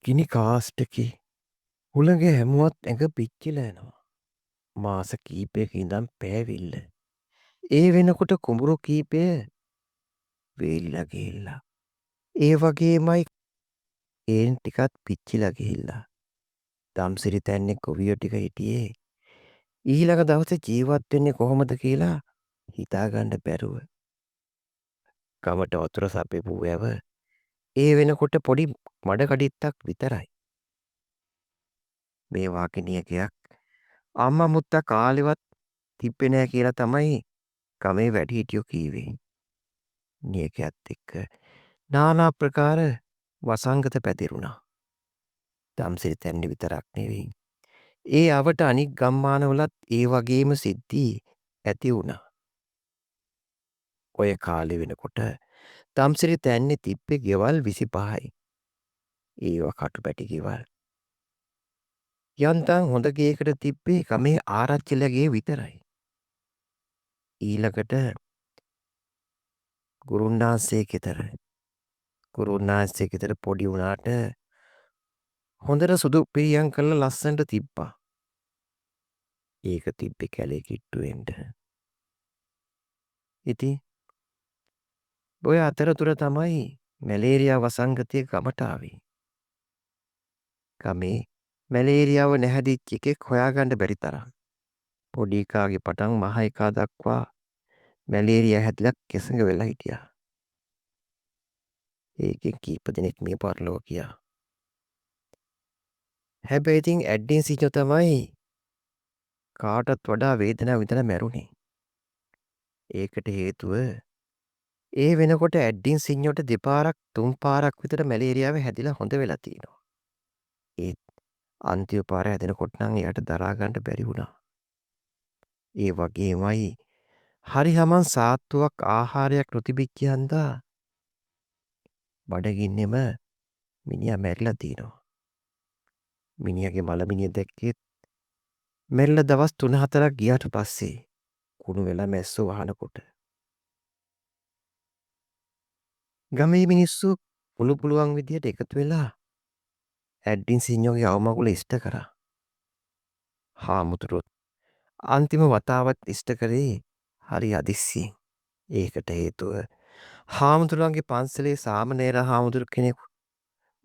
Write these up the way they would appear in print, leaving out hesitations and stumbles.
ගිනි කාස්ටකි හුළඟ හැමුවත් ඇඟ පිච්චිල යනවා. මාස කීපයක ඉඳම් පෑවිල්ල. ඒ වෙනකොට කුඹුරු කීපය වේලිලා ගිහිල්ලා. ඒ වගේමයි ඒන් ටිකත් පිච්චිලා ගිහිල්ලා. දම්සිරි තැන්නේ ගොවියෝ ටික හිටියේ. ඊළඟ දවසේ ජීවත් වෙන්නේ කොහොමද කියලා හිතාගන්න බැරුව. ගමට වතුර සපයපු වැව ඒ වෙනකොට පොඩි මඩ කඩਿੱත්තක් විතරයි. මේ වාගේ නියකයක් අම්මා මුත්තා කාලෙවත් තිබ්බේ නෑ කියලා තමයි ගමේ වැඩිහිටියෝ කීවේ. නියකයත් එක්ක নানা ප්‍රකාර වසංගත පැතිරුණා. දම්සිරි තැන්නේ විතරක් නෙවෙයි. ඒ අවට අනික් ගම්මානවලත් ඒ වගේම සිද්ධි ඇති වුණා. ඔය කාලේ වෙනකොට දම්සිරි තැන්නේ තිබ්බේ ගෙවල් 25යි. ඒවා කටුපැටි ගෙවල්. යන්තම් හොඳ ගේකට තිබ්බේ ගමේ ආරච්චිලගේ විතරයි. ඊළඟට ගුරුන්නාන්සේ ගෙදර. ගුරුන්නාන්සේ ගෙදර පොඩි වුණාට හොඳට සුදු පිරියම් කරලා ලස්සනට තිබ්බා. ඒක තිබ්බේ කැලේ කිට්ටුවෙන්ට. ඉතින් ඔය අතරතුර තමයි මැලේරියා වසංගතය ගමට ආවේ. ගමේ මැලේරියාව නැහැදිච්ච එකෙක් හොයාගන්න බැරි තරම්. පොඩි එකාගේ පටන් මහ එකා දක්වා මැලේරියා හැදිලා කෙසඟ වෙලා හිටියා. ඒකෙන් කීප දෙනෙක් මිය පරලෝ ගියා. හැබැයි ඉතින් ඇඩ්ඩින් සිජෝ තමයි කාටත් වඩා වේදනාව විඳලා මැරුණේ. ඒකට හේතුව ඒ වෙනකොට ඇඩ්ඩින් සිඤ්ඤොට දෙපාරක් තුන් පාරක් විතර මැලේරියාව හැදිලා හොඳ වෙලා තියෙනවා. ඒත් අන්තිම පාර හැදෙනකොට නම් එයාට දරා ගන්න බැරි වුණා. ඒ වගේමයි හරි හමන් සාත්තුවක් ආහාරයක් නොතිබිච්ච හන්දා බඩගින්නෙම මිනිහා මැරිලා තියෙනවා. මිනිහාගේ මලමිනිය දැක්කෙත් මැරිලා දවස් 3-4ක් ගියාට පස්සේ කුණු වෙලා මැස්සෝ වහනකොට ගමේ මිනිස්සු පුළුවන් විදියට එකතු වෙලා ඇඩ්ඩින් සිඤ්ඤෝගේ අවමගුල ඉෂ්ට කරා. හාමුදුරුවොත් අන්තිම වතාවත් ඉෂ්ට කරේ හරි අදිස්සියෙන්. ඒකට හේතුව හාමුදුරුවන්ගේ පන්සලේ සාමණේර හාමුදුරු කෙනෙකු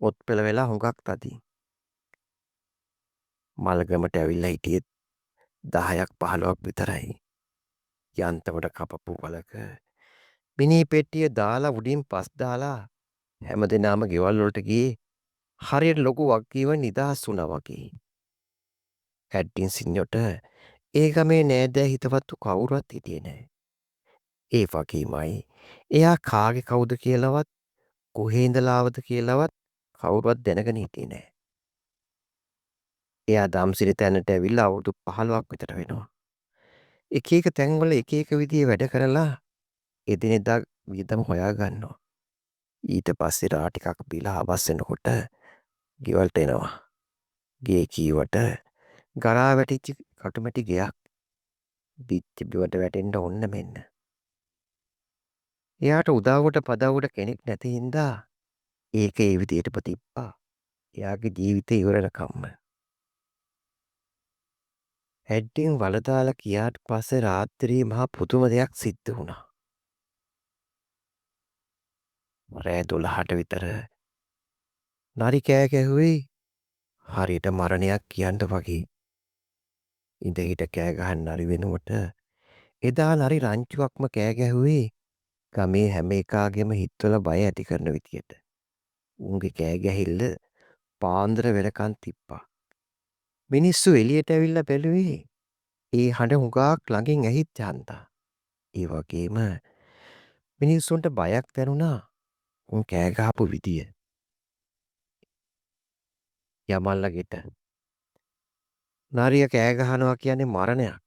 ඔත් පෙළ වෙලා හුඟක් තදින්. මල්ගමට ඇවිල්ලා හිටියෙත් 10ක් 15ක් විතරයි. යන්තමට කපපු වලක මිනී පෙට්ටිය දාලා උඩින් පස් දාලා හැමදෙනාම ගෙවල් වලට ගියේ හරියට ලොකු වගකීමක් නිදහස් වුණා වගේ. ඇඩ්ඩින් සිඤ්ඤොට ඒ ගමේ නෑදෑ හිතවත්තු කවුරුවත් හිටියේ නෑ. ඒ වගේමයි එයා කාගේ කවුද කියලාවත් කොහේ ඉඳලා ආවද කියලාවත් කවුරුවත් දැනගෙන හිටියේ නෑ. එයා දම්සිරි තැනට ඇවිල්ලා අවුරුදු 15ක් විතර වෙනවා. එක එක තැන්වල එක එක විදිහේ වැඩ කරලා එදිනෙදා වියදම හොයා ගන්නවා. ඊට පස්සේ රා ටිකක් බීලා හවස් වෙනකොට ගෙවල්ට එනවා. ගේ කීවට ගරා වැටිච්ච කටුමැටි ගෙයක්. බිත්ති බිමට වැටෙන්න ඔන්න මෙන්න. එයාට උදව්වට පදව්වට කෙනෙක් නැති හින්දා ඒක ඒ විදිහටම තිබ්බා. එයාගේ ජීවිතේ ඉවරනකම්ම. ඇඩ්ඩින් වලදාලා කියාට පස්සේ රාත්‍රියේ මහා පුදුම දෙයක් සිද්ධ වුණා. රෑ 12ට විතර නරි කෑ ගැහුවේ හරියට මරණයක් කියන්න වගේ. ඉඳ හිට කෑ ගහන නරි වෙනුවට එදා නරි රංචුවක්ම කෑ ගැහුවේ ගමේ හැම එකාගේම හිතවල බය ඇති කරන විදියට. උන්ගේ කෑ ගැහිල්ල පාන්දර වෙනකන් තිබ්බා. මිනිස්සු එළියට ඇවිල්ලා බැලුවේ ඒ හඬ හුඟක් ළඟින් ඇහිච්ච හන්දා. ඒ වගේම මිනිස්සුන්ට බයක් දැනුණා උන් කෑ ගහපු විදිය. යමල්ල ගෙට නරිය කෑ ගහනවා කියන්නේ මරණයක්.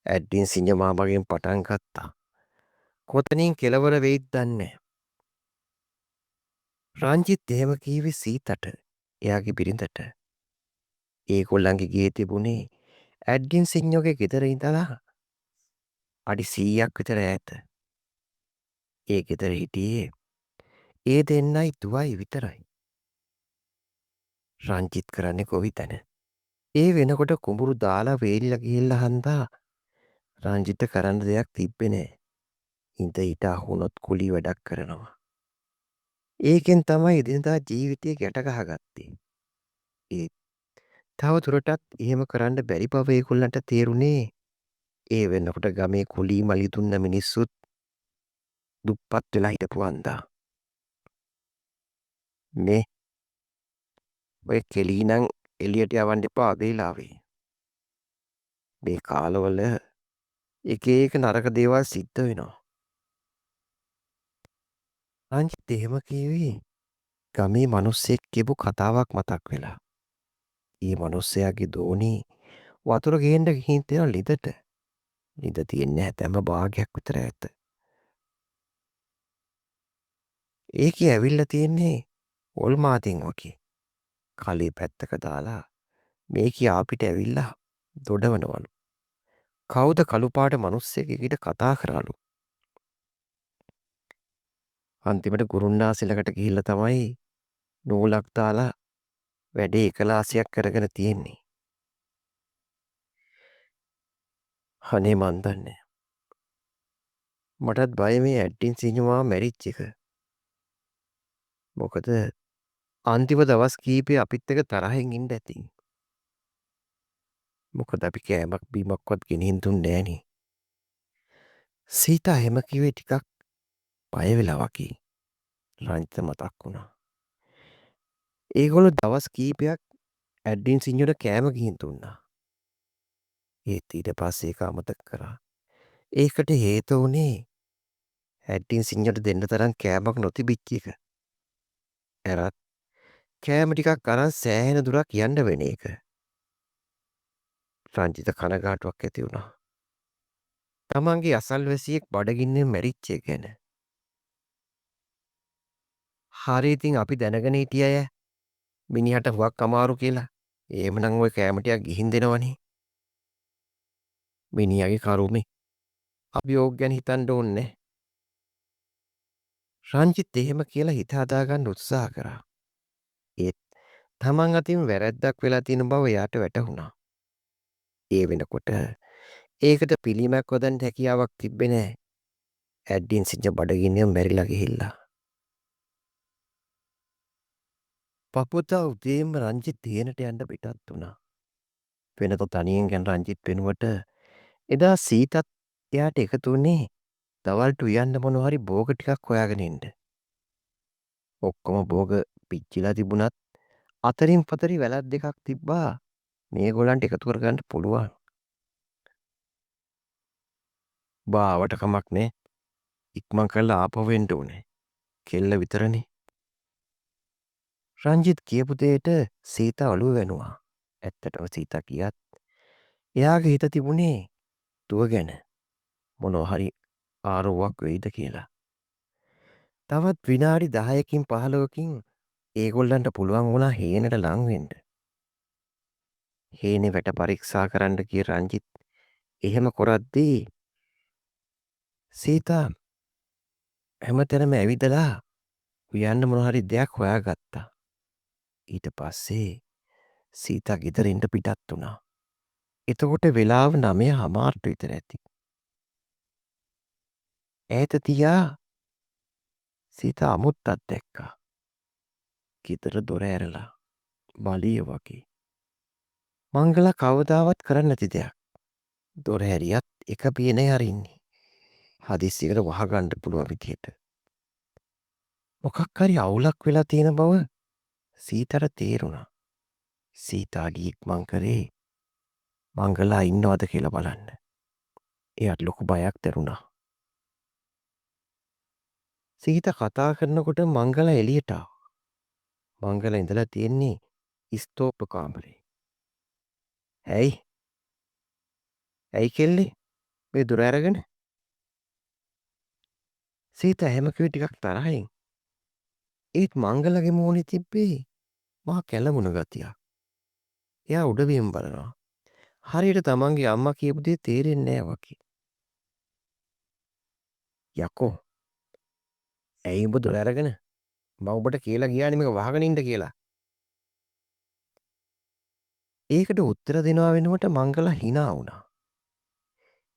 ඇඩ්ඩින් සිඤ්ඤ මාමගෙන් පටන් ගත්තා. කොතනින් කෙලවර වෙයිද දන්නේ. රංජිත් එහෙම කීවේ සීතට එයාගේ බිරිඳට. ඒගොල්ලන්ගේ ගේ තිබුණේ ඇඩ්ඩින් සිඤ්ඤෝගේ ගෙදර ඉඳලා අඩි 100ක් විතර ඈත. ඒ ගෙදර හිටියේ ඒ දෙන්නයි දුවයි විතරයි. රංචිත් කරන්නේ කොයි තැන. ඒ වෙනකොට කුඹුරු දාලා වේලිලා ගිහිල්ලා හන්දා රංජිත්ට කරන්න දෙයක් තිබ්බේ නෑ. හිත ඊට අහුනොත් කුලී වැඩක් කරනවා. ඒකෙන් තමයි එදිනදා ජීවිතේ ගැට ගහගත්තේ. ඒත් තව දුරටත් එහෙම කරන්න බැරි බව ඒගොල්ලන්ට තේරුණේ ඒ වෙනකොට ගමේ කුලී මලි දුන්න මිනිස්සුත් දුප්පත් වෙලා හිටපු හන්දා. මේ ඔය කෙලී නම් එළියට යවන්න එපා වේලාවේ. මේ කාලවල එක එක නරක දේවල් සිද්ධ වෙනවා. රංජිත් එහෙම කිව්වේ ගමේ මිනිස්සෙක් කියපු කතාවක් මතක් වෙලා. ඒ මිනිස්සයාගේ දෝණි වතුර ගේන්න ගිහින් තියෙන ලිඳට. ලිඳ තියෙන්නේ හැතැම්ම භාගයක් විතර ඇත. ඒකේ ඇවිල්ලා තියෙන්නේ ඔල් මාතින් වගේ. කලේ පැත්තක දාලා මේකේ ආපිට ඇවිල්ලා දොඩවනවලු. කවුද කළු පාට මිනිස්සෙක් එක්ක කතා කරාලු. අන්තිමට ගුරුන්නාන්සේ ළඟට ගිහිල්ලා තමයි නූලක් දාලා වැඩේ එකලාසියක් කරගෙන තියෙන්නේ. අනේ මන් දන්නේ. මටත් බය මේ ඇඩ්ඩින් සිඤ්ඤුමා මැරිච්ච එක. මොකද අන්තිම දවස් කීපේ අපිත් එක්ක තරහින් ඉන්න ඇති. මොකද අපි කෑමක් බීමක්වත් ගෙනිහින් දුන්නේ නෑනේ. සීතා එහෙම කිව්වේ ටිකක් බය වෙලා වගේ. රංජිත මතක් වුණා. ඒගොල්ලෝ දවස් කීපයක් ඇඩ්ඩින් සිඤ්ඤුට කෑම ගිහින් දුන්නා. ඒත් ඊට පස්සේ ඒක අමතක කරා. ඒකට හේතුව වුණේ ඇඩ්ඩින් සිඤ්ඤුට දෙන්න තරම් කෑමක් නොතිබිච්ච එක. ඇරත් කෑම ටිකක් අරන් සෑහෙන දුරක් යන්න වෙන එක. රංජිත කනගාටුවක් ඇති වුණා. තමන්ගේ අසල්වැසියෙක් බඩගින්නෙන් මැරිච්ච එක ගැන. හරි ඉතින් අපි දැනගෙන හිටිය අය මිනිහට හුඟක් අමාරු කියලා. එහෙමනම් ওই කෑම ටිකක් ගිහින් දෙනවනේ. මිනිහාගේ කරුමේ. අපි ඕක ගැන හිතන්න ඕනේ නැහැ. රංජිත් එහෙම කියලා හිත හදාගන්න උත්සාහ කරා. ඒත් තමන් අතින් වැරැද්දක් වෙලා තියෙන බව එයාට වැටහුණා. ඒ වෙනකොට ඒකට පිළියමක් හොදන්න හැකියාවක් තිබ්බේ නැහැ. ඇඩ්ඩින් සිඤ්ඤ බඩගින්නෙන් මැරිලා ගිහිල්ලා. පපුවතා උදේම රංජිත් තියනට යන්න පිටත් වුණා. වෙනත තනියෙන් ගැන රංජිත් වෙනුවට එදා සීතත් එයාට එකතු වුණේ දවල්ට උයන්න මොනවා හරි භෝග ටිකක් හොයාගෙන එන්න. ඔක්කොම භෝග පිච්චිලා තිබුණත් අතරින් පතරි වැලක් දෙකක් තිබ්බා මේගොල්ලන්ට එකතු කරගන්න පුළුවන්. බාවට කමක් නෑ. ඉක්මන් කරලා ආපහු එන්න ඕනේ. කෙල්ල විතරනේ. රංජිත් කියපු දෙයට සීතා ඔළුව වැනුවා. ඇත්තටම සීතා කියත් එයාගේ හිත තිබුණේ දුව ගැන මොනවා හරි ආරෝවක් වෙයිද කියලා. තවත් විනාඩි 10කින් 15කින් ඒගොල්ලන්ට පුළුවන් වුණා හේනට ලං වෙන්න. හේනේ වැට පරීක්ෂා කරන්න ගිය රංජිත් එහෙම කරද්දී සීතා හැමතැනම ඇවිදලා උයන්න මොන හරි දෙයක් හොයාගත්තා. ඊට පස්සේ සීතා ගෙදරින්ට පිටත් වුණා. එතකොට වෙලාව 9:00 විතර ඇති. ඈත තියා සීතා අමුත්තක් දැක්කා. ගෙදර දොර ඇරලා බලිය වගේ. මංගලා කවදාවත් කරන්නේ නැති දෙයක්. දොර හැරියත් එක පියනේ අරින්නේ. හදිස්සියකට වහගන්න පුළුවන් විදියට. මොකක් හරි අවුලක් වෙලා තියෙන බව සීතාට තේරුණා. සීතා ඉක්මන් කරේ මංගලා ඉන්නවද කියලා බලන්න. එයාට ලොකු බයක් දැනුණා. සීතා කතා කරනකොට මංගලා එළියට ආවා. මංගලා ඉඳලා තියෙන්නේ ස්තෝප්ප කාමරේ. ඇයි? ඇයි කෙල්ලේ? මේ දොර ඇරගෙන? සීතා එහෙම කිව්වේ ටිකක් තරහින්. ඒත් මංගලගේ මූණේ තිබ්බේ මහා කැළඹුණු ගතියක්. එයා උඩවියෙන් බලනවා. හරියට තමන්ගේ අම්මා කියපු දේ තේරෙන්නේ නැහැ වගේ. යකෝ ඇයි උඹ දොර ඇරගෙන? මම ඔබට කියලා ගියානේ මේක වහගෙන ඉන්න කියලා. ඒකට උත්තර දෙනවා වෙනුවට මංගල hina වුණා.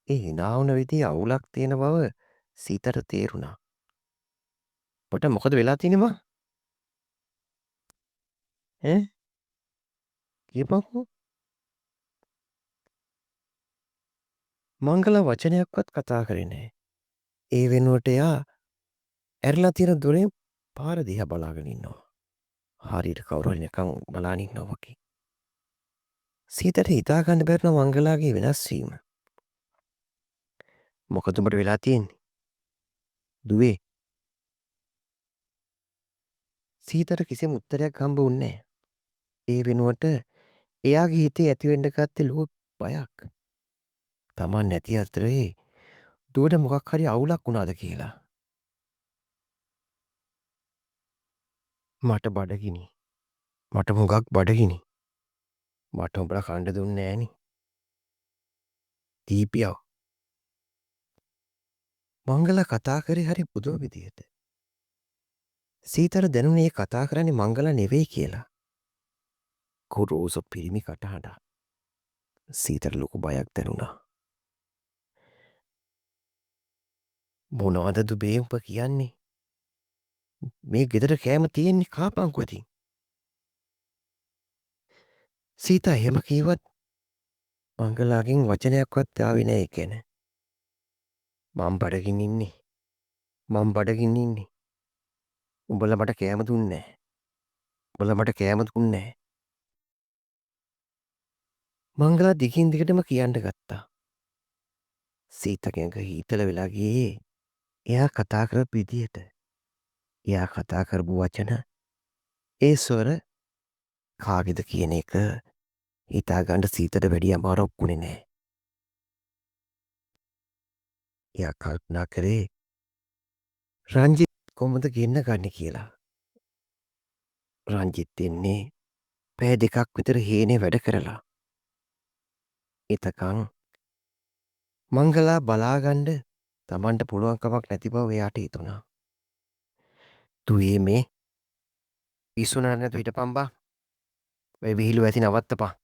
ඒ hina වුණ විදිහේ අවුලක් තියෙන බව සීතට තේරුණා. "ඔබට මොකද වෙලා තියෙන්නේ මං? ඈ කියපන්කෝ." මංගල වචනයක්වත් කතා කරේ නැහැ. ඒ වෙනුවට එයා ඇරලා තියෙන දොරෙන් පාර දිහා බලාගෙන ඉන්නවා. හරියට කවුරු හරි නිකන් බලාගෙන ඉන්නවා වගේ. සීතට හිතා ගන්න බැරි වුණා මංගලාගේ වෙනස් වීම. "මොකද උඹට වෙලා තියෙන්නේ? දුවේ." සීතට කිසිම උත්තරයක් හම්බ වුණේ නැහැ. ඒ වෙනුවට එයාගේ හිතේ ඇතිවෙන්න ගත්තේ ලොකු බයක්. Taman නැති අතරේ දුවට මොකක් හරි අවුලක් වුණාද කියලා. "මට බඩගිනි. මට හුඟක් බඩගිනි. මට උඹලා කන්න දුන්නේ නෑනේ." දීපියව. මංගල කතා කරේ හරි පුදුම විදියට. සීතට දැනුනේ ඒ කතා කරන්නේ මංගල නෙවෙයි කියලා. ගොරෝසු පිරිමි කටහඬක්. සීතට ලොකු බයක් දැනුණා. "මොනවද දුබේ උඹ කියන්නේ? මේ ගෙදර කෑම තියෙන්නේ කාපන්කෝ ඉතින්." සීතා එහෙම කීවත් මංගලාගෙන් වචනයක්වත් ආවේ නෑ ඒ ගැන. "මං බඩගින් ඉන්නේ. මං බඩගින් ඉන්නේ. උඹලා මට කෑම දුන්නේ නෑ. උඹලා මට කෑම දුන්නේ නෑ." මංගලා දිගින් දිගටම කියන්න ගත්තා. සීතගෙන් හීතල වෙලා ගියේ එයා කතා කරපු විදියට. එයා කතා කරපු වචන ඒ ස්වර කාගෙද කියන එක හිතාගන්න සීතට වැඩිය අමාරුවක් වුණේ නෑ. එයා කල්පනා කරේ රංජිත් කොහොමද ගෙන්න ගන්නේ කියලා. රංජිත් එන්නේ පැය දෙකක් විතර හේනේ වැඩ කරලා. එතකං මංගලා බලාගන්න තමන්ට පුළුවන් කමක් නැති බව එයාට හිතුණා. "දුවේ මේ පිස්සු නෑ නැතුව හිටපන් බං. ඔය විහිළු ඇති නවත්තපන්."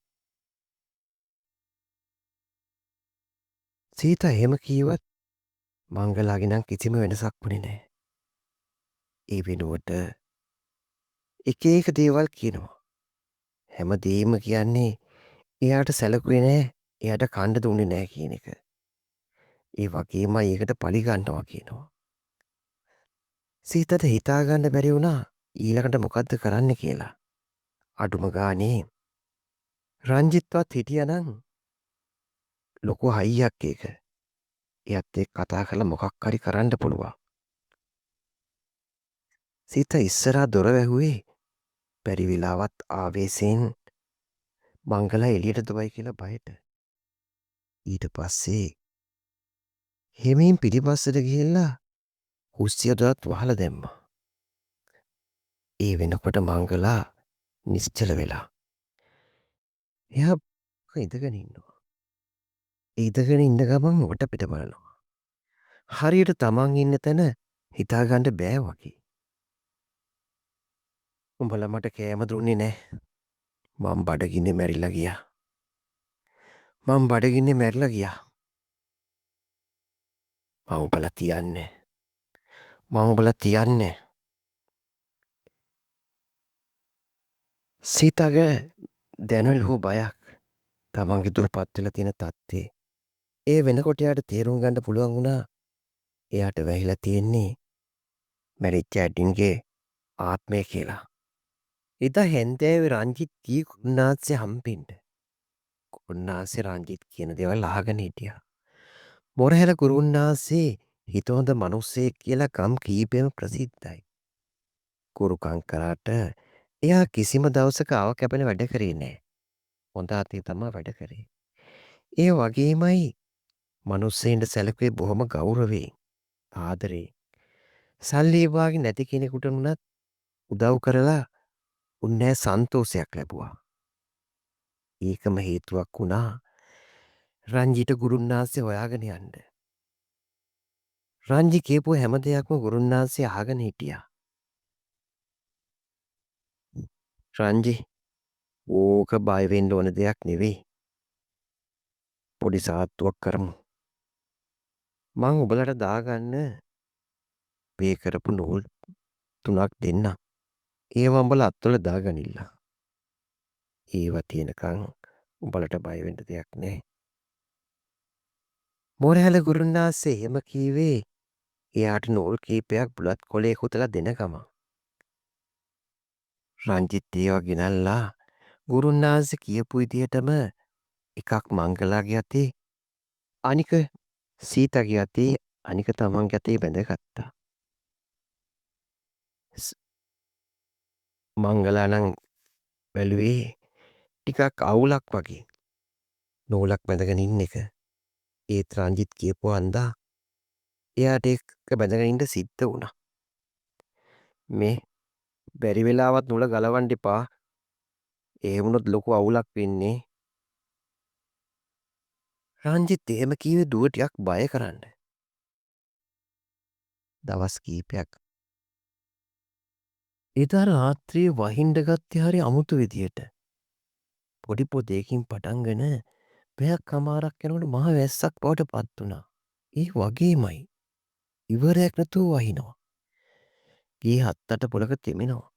සීතා එහෙම කීවත් මංගලාගේ නම් කිසිම වෙනසක් වුණේ නෑ. ඒ වෙනුවට එක එක දේවල් කියනවා. හැමදේම කියන්නේ එයාට සැලකුවේ නෑ එයාට කණ්ඩ දුන්නේ නෑ කියන එක. ඒ වගේමයි ඒකට පලි ගන්නවා කියනවා. සීතට හිතාගන්න බැරි වුණා ඊළඟට මොකද්ද කරන්න කියලා. අඩුම ගානේ රංජිත්වත් හිටියනම් ලොකු හයියක් ඒක. එයත් එක්ක කතා කරලා මොකක් හරි කරන්න පුළුවන්. සීත ඉස්සරහා දොර වැහුවේ බැරි වෙලාවත් ආවේශයෙන් මංගලා එළියට දුවයි කියලා බයට. ඊට පස්සේ හෙමින් පිටිපස්සට ගිහිල්ලා කුස්සිය දොරත් වහලා දැම්මා. ඒ වෙනකොට මංගලා නිශ්චල වෙලා. එයා ඉඳගෙන ඉන්නවා. ඉඳගෙන ඉන්න ගමන් වටපිට බලනවා. හරියට තමන් ඉන්න තැන හිතාගන්න බෑ වගේ. "උඹලා මට කෑම දුන්නේ නෑ. මං බඩගින්නේ මැරිලා ගියා. මං බඩගින්නේ මැරිලා ගියා. මං උඹලා තියන්නේ. මං උඹලා තියන්නේ." සීතාගේ දැනුනේ ලොකු බයක්. තමන්ගේ දුරපත් වෙලා තියෙන තත්ත්වේ. ඒ වෙනකොට එයාට තේරුම් ගන්න පුළුවන් වුණා එයාට වැහිලා තියෙන්නේ මැරිච්ච ඇඩින්ගේ ආත්මය කියලා. එදා හැන්දෑවේ රංජිත් ගියේ උන්නාන්සේ හම්බෙන්න. උන්නාන්සේ රංජිත් කියන දේවල් අහගෙන හිටියා. මොරහැල ගුරුන්නාන්සේ හිතහොඳ මිනිස්සෙක් කියලා ගම් කීපෙම ප්‍රසිද්ධයි. ගුරුකම් කරාට එයා කිසිම දවසක ආව කැපෙන වැඩ කරේ නෑ. හොඳ අතේ තමයි වැඩ කරේ. ඒ වගේමයි මිනිස්සෙන්ට සැලකුවේ බොහොම ගෞරවයෙන්, ආදරේ. සල්ලි වාගේ නැති කෙනෙකුට වුණත් උදව් කරලා උන්නෑ සන්තෝෂයක් ලැබුවා. ඒකම හේතුවක් වුණා රංජිට ගුරුන්නාන්සේ හොයාගෙන යන්න. රංජි කියපු හැම දෙයක්ම ගුරුන්නාන්සේ අහගෙන හිටියා. "රංජි ඕක බය වෙන්න ඕන දෙයක් නෙවෙයි. පොඩි සාත්තුවක් කරමු. මං ඔබලට දාගන්න මේ කරපු නූල් 3ක් දෙන්නම්. ඒවා උඹලා අත්වල දාගනිල්ල. ඒවා තියෙනකන් උඹලට බය වෙන්න දෙයක් නෑ. මෝරහැල ගුරුන්නාන්සේ එහෙම කීවේ එයාට නූල් කීපයක් බුලත් කොලේ හුතලා දෙන ගමන්. රංජිත් ඒවා ගෙනල්ලා ගුරුන්නාන්සේ කියපු විදිහටම එකක් මංගලාගේ අතේ අනික සීතගේ අතේ අනික තමන්ගේ අතේ බැඳගත්තා. ස්- මංගලා නම් බැලුවේ ටිකක් අවුලක් වගේ. නූලක් බැඳගෙන ඉන්න එක. ඒත් රංජිත් කියපු හන්දා එයාට ඒක බැඳගෙන ඉන්න සිද්ධ වුණා. මේ බැරි වෙලාවත් නූල ගලවන්න එපා. ඒ වුණොත් ලොකු අවුලක් වෙන්නේ. රංජිත් එහෙම කීවේ දුව ටිකක් බය කරන්න. දවස් කීපයක් එදා රාත්‍රියේ වහින්ඩ ගත්තේ හරි අමුතු විදියට. පොඩි පොදයකින් පටන්ගෙන පැයක් හමාරක් යනකොට මහ වැස්සක් බවට පත් වුණා. ඒ වගේමයි ඉවරයක් නැතුව වහිනවා. ගේ 7-8 පොලක තෙමෙනවා.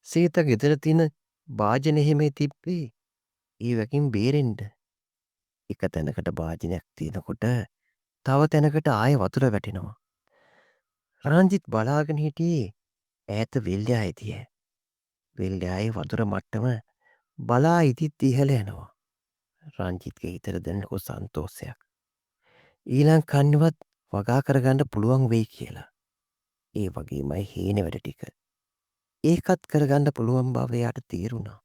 සීත ගෙදර තියෙන භාජන එහෙමේ තිබ්බේ ඒ වැකින් බේරෙන්න. එක තැනකට භාජනයක් තියෙනකොට තව තැනකට ආයෙ වතුර වැටෙනවා. රංජිත් බලාගෙන හිටියේ ඈත වෙල්යාය දිහා. වෙල්යායේ වතුර මට්ටම බලා ඉදිත් ඉහළ යනවා. රංජිත්ගේ හිතට දැනෙනකො සන්තෝෂයක්. ඊළඟ කන්නවත් වගා කරගන්න පුළුවන් වෙයි කියලා. ඒ වගේමයි හේන වැඩ ටික. ඒකත් කරගන්න පුළුවන් බව එයාට තේරුණා.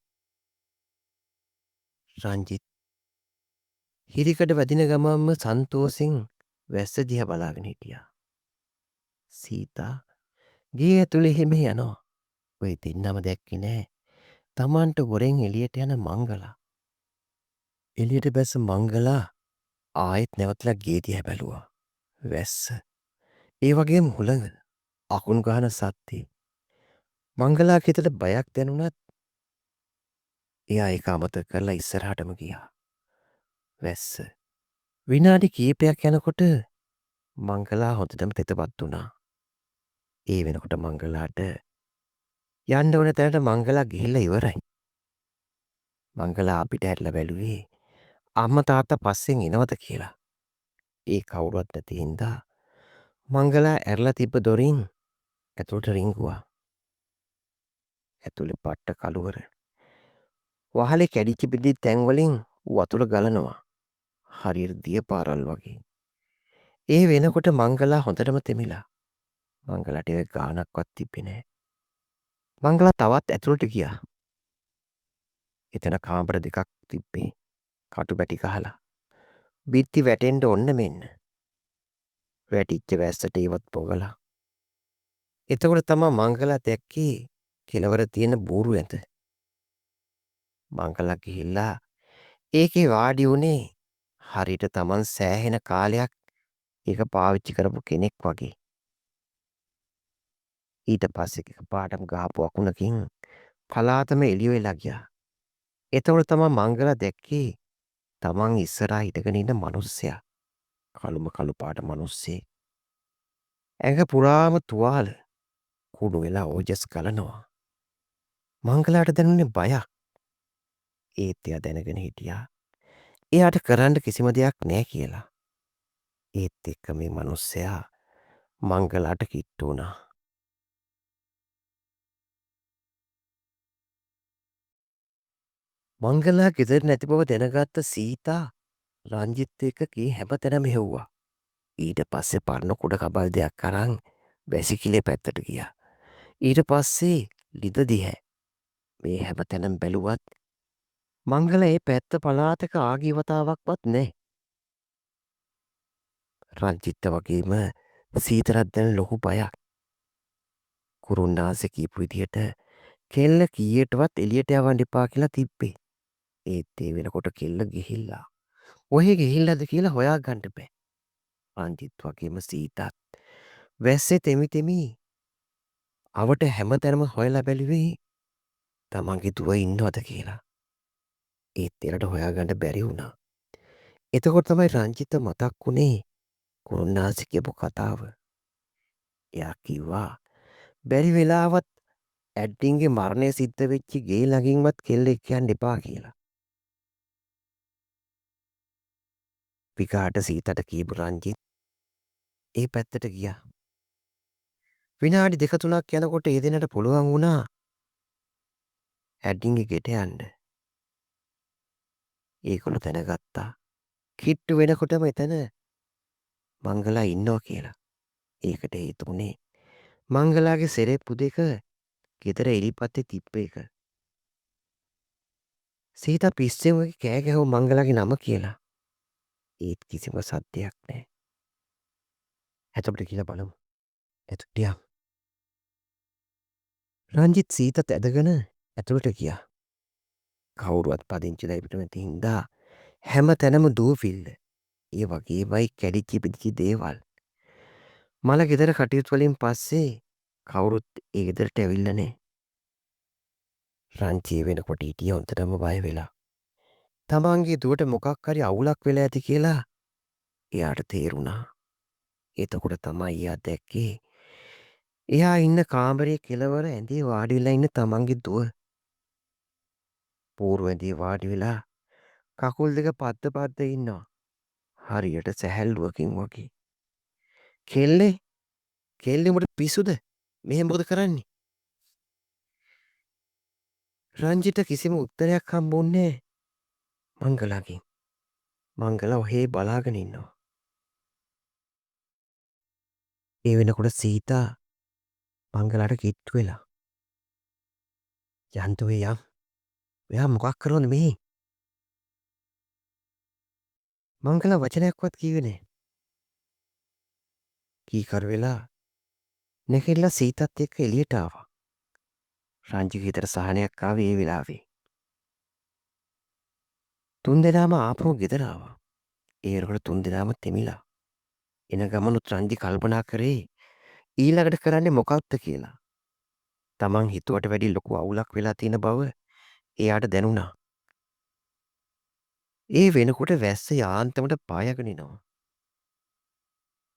රංජිත් හිරිකඩ වැදින ගමන්ම සන්තෝෂෙන් වැස්ස දිහා බලාගෙන හිටියා. සීතා ගේ ඇතුලේ එහෙම යනවා. ඔය දෙන්නම දැක්කේ නෑ. තමන්ට ගොරෙන් එළියට යන මංගලා. එළියට බැස්ස මංගලා ආයෙත් නැවතලා ගේ දිහා බැලුවා. වැස්ස. ඒ වගේම හුළඟ. අකුණු ගහන සද්දේ. මංගලාගේ හිතට බයක් දැනුණත් එයා ඒක අමතක කරලා ඉස්සරහටම ගියා. වැස්ස. විනාඩි කීපයක් යනකොට මංගලා හොඳටම තෙතපත් වුණා. ඒ වෙනකොට මංගලාට යන්න ඕන තැනට මංගලා ගිහිල්ලා ඉවරයි. මංගලා අපිට ඇරලා බැලුවේ අම්මා තාත්තා පස්සෙන් එනවද කියලා. ඒ කවුරුවත් නැති හින්දා මංගලා ඇරලා තිබ්බ දොරින් ඇතුළට රිංගුවා. ඇතුලේ පට්ට කළුවර. වහලේ කැඩිච්ච පිඩි තැන්වලින් වතුර ගලනවා. හරියට දිය පාරල් වගේ. ඒ වෙනකොට මංගලා හොඳටම තෙමිලා. මංගලාට ඒ ගානක්වත් තිබ්බේ නෑ. මංගලා තවත් ඇතුළට ගියා. එතන කාමර දෙකක් තිබ්බේ. කටු බැටි ගහලා. බිත්ති වැටෙන්න ඔන්න මෙන්න. වැටිච්ච වැස්සට ඒවත් පොගලා. එතකොට තමා මංගලා දැක්කේ කෙලවර තියෙන බූරු ඇත. මංගලා ගිහිල්ලා ඒකේ වාඩි වුණේ හරියට තමන් සෑහෙන කාලයක් ඒක පාවිච්චි කරපු කෙනෙක් වගේ. ඊට පස්සේ එකපාරටම ගහපු අකුණකින් පලාතම එළිය වෙලා ගියා. එතකොට තමා මංගලා දැක්කේ තමන් ඉස්සරහා හිටගෙන ඉන්න මිනිස්සයා. කළු පාට මිනිස්සෙක්. ඇඟ පුරාම තුවාල කුණු වෙලා ඕජස් ගලනවා. මංගලාට දැනුනේ බයක්. ඒත් එයා දැනගෙන හිටියා. එයාට කරන්න කිසිම දෙයක් නෑ කියලා. ඒත් එක්ක මේ මිනිස්සයා මංගලාට කිට්ටු වුණා. මංගලා ගෙදර නැති බව දැනගත්ත සීතා රංජිත් එක්ක කී හැමතැනම හෙව්වා. ඊට පස්සේ පරණ කුඩ කබල් දෙයක් අරන් වැසිකිළිය පැත්තට ගියා. ඊට පස්සේ ලිද දිහැ. මේ හැමතැනම් බැලුවත් මංගල ඒ පැත්ත පලාතක ආගීවතාවක්වත් නෑ. රංචිත්ත වගේම සීතරත් දැන ලොකු බයක්. කුරුන්නාස කීපු විදිහට කෙල්ල කීයටවත් එළියට යවන්න එපා කියලා තිබ්බේ. ඒත් ඒ වෙනකොට කෙල්ල ගිහිල්ලා. ඔහෙ ගිහිල්ලාද කියලා හොයා ගන්න බෑ. රංජිත් වගේම සීතත් වැස්සේ තෙමි තෙමි අවට හැමතැනම හොයලා බැලුවේ තමන්ගේ දුව ඉන්නවද කියලා. ඒත් එයාට හොයාගන්න බැරි වුණා. එතකොට තමයි රංජිත මතක් වුණේ කුරුන්නාන්සෙ කියපු කතාව. එයා කිව්වා බැරි වෙලාවත් ඇඩ්ඩින්ගේ මරණය සිද්ධ වෙච්චි ගේ ළඟින්වත් කෙල්ලෙක් යන්න එපා කියලා. විකාට සීතට කියපු රංජිත් ඒ පැත්තට ගියා. විනාඩි 2-3ක් යනකොට ඒ දෙන්නට පුළුවන් වුණා ඇඩ්ඩින්ගේ ගෙට යන්න. ඒගොල්ලෝ දැනගත්තා. කිට්ටු වෙනකොටම එතන මංගලා ඉන්නවා කියලා. ඒකට හේතු වුණේ මංගලාගේ සෙරෙප්පු දෙක ගෙදර එළිපත්තේ තිබ්බ එක. සීතා පිස්සෙන් වගේ කෑ ගැහුවා මංගලාගේ නම කියලා. ඒත් කිසිම සද්දයක් නැහැ. ඇතුළට ගිහලා බලමු. ඇතුළට ගියා. රංජිත් සීතත් ඇදගෙන ඇතුළට ගියා. කවුරුවත් පදිංචිලා ඉපිට නැති හින්දා හැම තැනම දූවිල්ල. ඒ වගේමයි කැඩිච්ච පිදිච්ච දේවල්. මල ගෙදර කටයුතු වලින් පස්සේ කවුරුත් ඒ ගෙදරට ඇවිල්ලා නැහැ. රංචි වෙනකොට හිටියේ හොඳටම බය වෙලා. තමන්ගේ දුවට මොකක් හරි අවුලක් වෙලා ඇති කියලා එයාට තේරුණා. එතකොට තමයි එයා දැක්කේ එයා ඉන්න කාමරේ කෙළවර ඇඳේ වාඩි වෙලා ඉන්න තමන්ගේ දුව. පූර්ව ඇඳේ වාඩි වෙලා කකුල් දෙක පද්ද පද්ද ඉන්නවා. හරියට සැහැල්ලුවකින් වගේ. කෙල්ලේ කෙල්ලේ උඹට පිස්සුද? මෙහෙම මොකද කරන්නේ? රංජිට කිසිම උත්තරයක් හම්බුන්නේ මංගලාගෙන්. මංගලා ඔහේ බලාගෙන ඉන්නවා. ඒ වෙනකොට සීතා මංගලාට කිට්ටු වෙලා. යන්තෝ යම්. ඔයා මොකක් කරනවද මෙහි? මංගලා වචනයක්වත් කිව්වේ නැහැ. කීකරු වෙලා නැගිටලා සීතත් එක්ක එළියට ආවා. රංජිගේ හිතට සහනයක් ආවේ ඒ වෙලාවේ. තුන්දෙනාම ආපහු ගෙදර ආවා. ඒ වෙනකොට තුන්දෙනාම තෙමිලා. එන ගමනුත් රංජි කල්පනා කරේ ඊළඟට කරන්නේ මොකක්ද කියලා. තමන් හිතුවට වැඩි ලොකු අවුලක් වෙලා තියෙන බව එයාට දැනුණා. ඒ වෙනකොට වැස්ස යාන්තමට පායගෙන එනවා.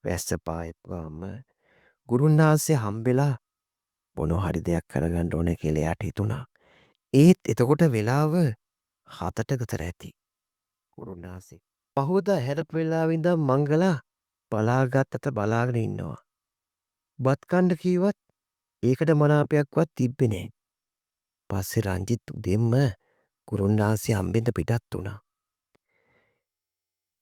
වැස්ස පායපුවාම ගුරුන්නාන්සේ හම්බෙලා මොනවා හරි දෙයක් කරගන්න ඕනේ කියලා එයාට හිතුණා. ඒත් එතකොට වෙලාව 7ට විතර ඇති. ගුරුන්නාන්සේ පහුවදා හැරපු වෙලාවේ ඉඳන් මංගලා බලාගත්තට බලාගෙන ඉන්නවා. බත් කන්න කීවත් ඒකට මනාපයක්වත් තිබ්බේ නැහැ. පස්සේ රංජිත් උදෙන්ම ගුරුන්නාන්සේ හම්බෙන්න පිටත් වුණා.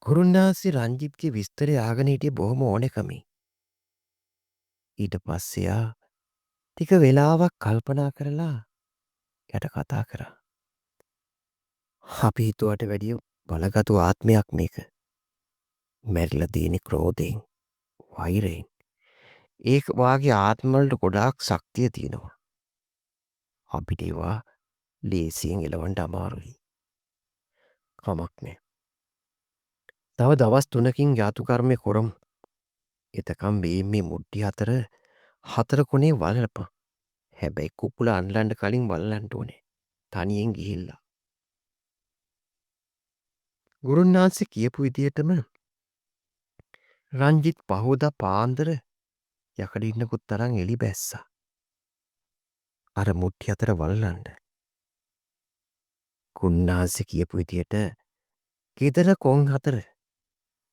ගුරුන්නාන්සේ රංජිත්ගේ විස්තරය අහගෙන හිටියේ බොහොම ඕනෙකමින්. ඊට පස්සේ එයා ටික වෙලාවක් කල්පනා කරලා යට කතා කරා. අපි හිතුවට වැඩිය බලගතු ආත්මයක් මේක. මැරිලා තියෙන්නේ ක්‍රෝධයෙන්, වෛරයෙන්. ඒක වාගේ ආත්මවලට ගොඩාක් ශක්තිය තියෙනවා. අපිට ඒවා ලේසියෙන් එලවන්න අමාරුයි. කමක් නෑ. තව දවස් 3කින් යාතු කර්මය කරමු. එතකම් මේ මුට්ටි හතර කොනේ වලපන්. හැබැයි කුකුල අන්ලන්න කලින් වල්ලන්න ඕනේ. තනියෙන් ගිහිල්ලා. ගුරුන්නාන්සේ කියපු විදියටම රංජිත් පහෝදා පාන්දර යකඩ ඉන්නකුත් තරම් එලි බැස්සා. අර මුට්ටි අතර වල්ලන්න. ගුන්නාන්සේ කියපු විදියට ගෙදර කොන් හතර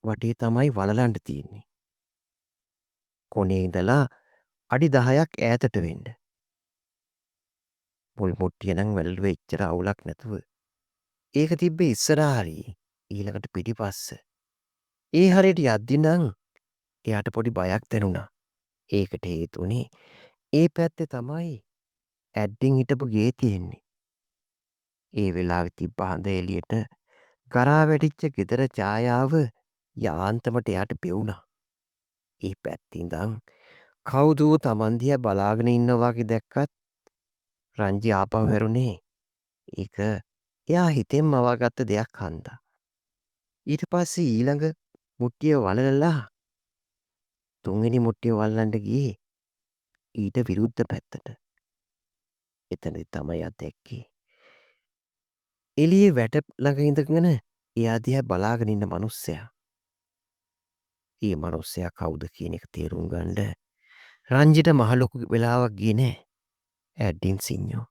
වටේ තමයි වලලන්න තියෙන්නේ. කොනේ ඉඳලා අඩි 10ක් ඈතට වෙන්න. මුල් මුට්ටිය නම් වැල්ලුවේ එච්චර අවුලක් නැතුව. ඒක තිබ්බේ ඉස්සරහා හරි ඊළඟට පිටිපස්ස. ඒ හරියට යද්දි නම් එයාට පොඩි බයක් දැනුණා. ඒකට හේතුනේ ඒ පැත්තේ තමයි ඇඩ්ඩින් හිටපු ගේ තියෙන්නේ. ඒ වෙලාවේ තිබ්බ හඳ එළියට ගරා වැටිච්ච ගෙදර ඡායාව යාන්තමට එයාට පෙවුණා. ඒ පැත්තේ ඉඳන් කවුදෝ Taman දිහා බලාගෙන ඉන්නවා වගේ දැක්කත් රංජි ආපහු හැරුණේ ඒක එයා හිතෙන් මවාගත්ත දෙයක් හන්දා. ඊට පස්සේ ඊළඟ මුට්ටිය වලලලා තුන්වෙනි මුට්ටිය වල්ලන්න ගියේ ඊට විරුද්ධ පැත්තට. එතනදි තමයි අත් දැක්කේ එළියේ වැට ළඟ ඉඳගෙන එයා දිහා බලාගෙන ඉන්න මිනිස්සයා. ඒ මිනිස්සයා කවුද කියන එක තේරුම් ගන්න රංජිට මහ ලොකු වෙලාවක් ගියේ නෑ. ඇඩ්ඩින් සිඤ්ඤෝ.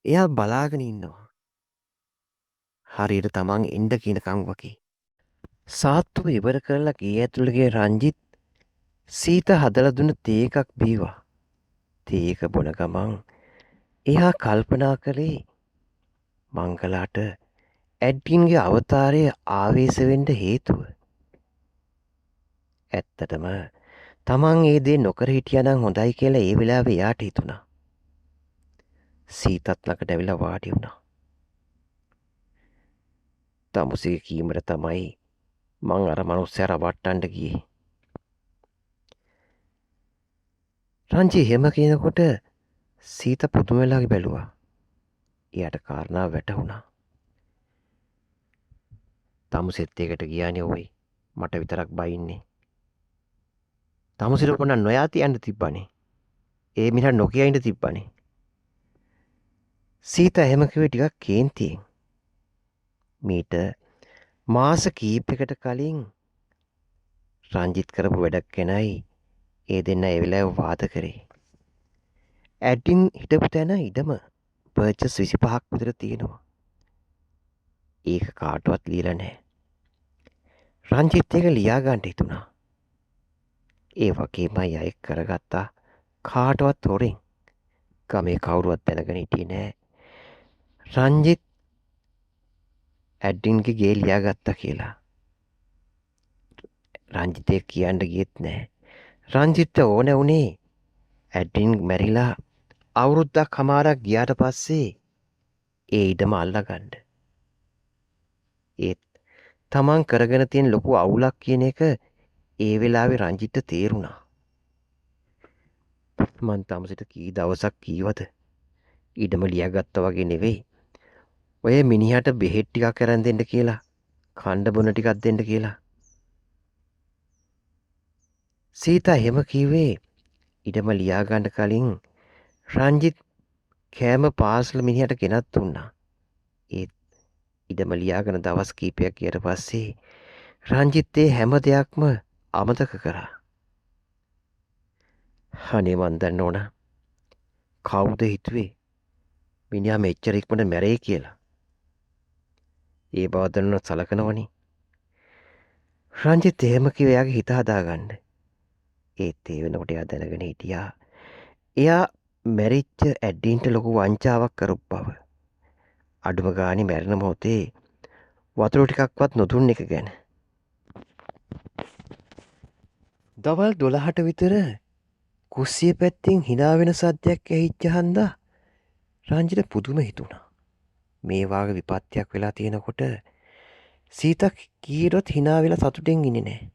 එයා බලාගෙන ඉන්නවා. හරියට තමන් එන්න කියනකම් වගේ. සාත්තුව ඉවර කරලා ගේ ඇතුළට ගිය රංජිත් සීත හදලා දුන්න තේ එකක් බීවා. තේ එක බොන ගමන් එයා කල්පනා කළේ මංගලාට ඇඩ්ඩින්ගේ අවතාරය ආවේශ වෙන්න හේතුව. ඇත්තටම තමන් ඒ දේ නොකර හිටියානම් හොඳයි කියලා ඒ වෙලාවේ එයාට හිතුණා. සීතත් ළඟට ඇවිල්ලා වාඩි වුණා. තමුසේ කීමර තමයි මං අර මනුස්සයා රවට්ටන්න ගියේ. රංජි එහෙම කියනකොට සීත පුදුම වෙලා බැලුවා. එයාට කාරණා වැටහුණා. තමුසෙත් ඒකට ගියානේ ඔයි. මට විතරක් බයින්නේ. තමුසෙට කොන්න නොයා තියන්න තිබ්බනේ. ඒ මිනිහා නොකිය ඉඳ තිබ්බනේ. සීත එහෙම කිව්වේ ටිකක් කේන්තියෙන්. මීට මාස කීපයකට කලින් රංජිත් කරපු වැඩක් ගැනයි ඒ දෙන්න ඒ වෙලාවේ වාද කරේ. ඇඩ්ඩින් හිටපු තැන ඉඩම පර්චස් 25ක් විතර තියෙනවා. ඒක කාටවත් ලියලා නැහැ. රංජිත් ඒක ලියා ගන්න හිතුණා. ඒ වගේමයි අය කරගත්තා කාටවත් හොරෙන්. ගමේ කවුරුවත් දැනගෙන හිටියේ නෑ. රංජිත් ඇඩ්ඩින්ගේ ගේ ලියා ගත්තා කියලා. රංජිත් ඒක කියන්න ගියෙත් නෑ. රංජිත්ට ඕන වුණේ ඇඩ්ඩින් මැරිලා අවුරුද්දක් හමාරක් ගියාට පස්සේ ඒ ඉඩම අල්ලගන්න. ඒත් තමන් කරගෙන තියෙන ලොකු අවුලක් කියන එක ඒ වෙලාවේ රංජිත්ට තේරුණා. මං තමසිට කී දවසක් කීවද ඉඩම ලියාගත්තා වගේ නෙවෙයි. ඔය මිනිහට බෙහෙත් ටිකක් අරන් දෙන්න කියලා, කණ්ඩ බොන ටිකක් දෙන්න කියලා. සීතා එහෙම කිව්වේ ඉඩම ලියා ගන්න කලින් රංජිත් කෑම පාසල මිනිහට ගෙනත් දුන්නා. ඒත් ඉඩම ලියාගෙන දවස් කීපයක් ගියට පස්සේ රංජිත් ඒ හැම දෙයක්ම අමතක කරා. අනේ මන් දන්න ඕන කවුද හිතුවේ මිනිහා මෙච්චර ඉක්මනට මැරෙයි කියලා. ඒ බව දැනුන සලකනවනේ. රංජිත් එහෙම කිව්වේ එයාගේ හිත හදාගන්න. ඒත් ඒ වෙනකොට එයා දැනගෙන හිටියා එයා මැරිච්ච ඇඩ්ඩින්ට ලොකු වංචාවක් කරපු බව. අඩුම ගානේ මැරෙන මොහොතේ වතුර ටිකක්වත් නොදුන්න එක ගැන. දවල් 12ට විතර කුස්සිය පැත්තෙන් hina වෙන සද්දයක් ඇහිච්ච හන්දා රංජිට පුදුම හිතුණා. මේ වාගේ විපත්තියක් වෙලා තියෙනකොට සීතා කීරොත් hina වෙලා සතුටෙන් ඉන්නේ නැහැ.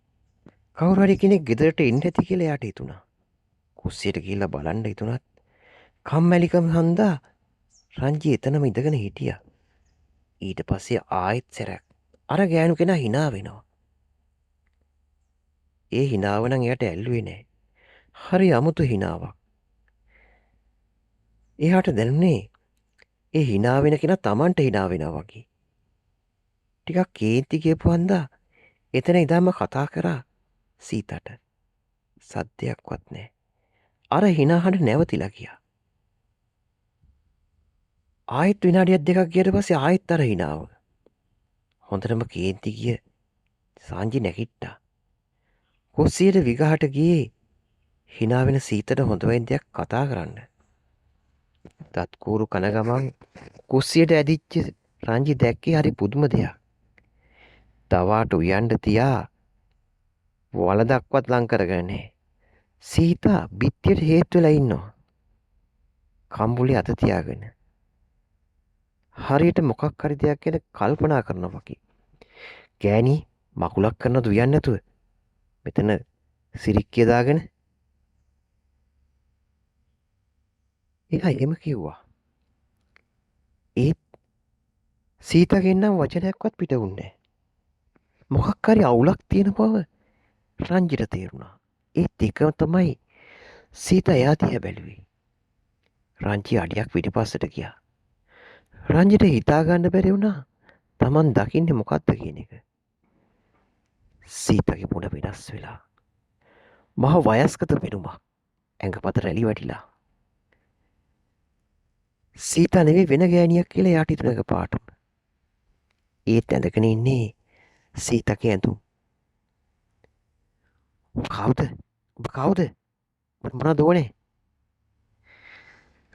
කවුරු හරි කෙනෙක් ගෙදරට එන්න ඇති කියලා එයාට හිතුණා. කුස්සියට ගිහිල්ලා බලන්න හිතුණත් කම්මැලිකම හන්දා රංජි එතනම ඉඳගෙන හිටියා. ඊට පස්සේ ආයෙත් සැරයක් අර ගෑනු කෙනා hina වෙනවා. ඒ hinaව නම් එයාට ඇල්ලුවේ නැහැ. හරි අමුතු hinaවක්. එයාට දැනුනේ ඒ hina වෙන කෙනා Tamanට hina වෙනවා වගේ. ටිකක් කේන්ති කියපු හන්දා එතන ඉඳන්ම කතා කරා සීතට. සද්දයක්වත් නැහැ. අර hina හඬ නැවතිලා ගියා. ආයෙත් විනාඩියක් දෙකක් ගියට පස්සේ ආයෙත් අර hinaව. හොඳටම කේන්ති ගිය සාංජි නැගිට්ටා. කුස්සියට විගහට ගියේ hina වෙන සීතට හොඳ වෙන්දයක් කතා කරන්න. දත් කූරු කන ගමන් කුස්සියට ඇදිච්ච රංජි දැක්කේ හරි පුදුම දෙයක්. තවාට උයන්ඩ තියා වලදක්වත් ලං කරගෙන නැහැ. සීතා බිත්තියට හේතු වෙලා ඉන්නවා. කම්බුලේ අත තියාගෙන. හරියට මොකක් හරි දෙයක් ගැන කල්පනා කරනවා වගේ. ගෑණි මකුලක් කරනවද උයන්නේ නැතුව? මෙතන සිරික්කිය දාගෙන. එයා එම කිව්වා. ඒත් සීතාගෙන් නම් වචනයක්වත් පිට වුණේ නැහැ. මොකක් හරි අවුලක් තියෙන බව රංජිට තේරුණා. ඒත් එකම තමයි සීතා එයා දිහා බැලුවේ. රංජි අඩියක් පිටිපස්සට ගියා. රංජිට හිතා ගන්න බැරි වුණා Taman දකින්නේ මොකක්ද කියන එක. සීතගේ මුණ වෙනස් වෙලා. මහ වයස්ගත පෙනුමක් ඇඟපත රැලි වැටිලා. සීතා නෙවෙයි වෙන ගෑණියක් කියලා එයාට හිතුණ එකපාරටම. ඒත් ඇඳගෙන ඉන්නේ සීතගේ ඇඳුම්. කවුද? ඔබ කවුද? ඔබට මොනවද ඕනේ?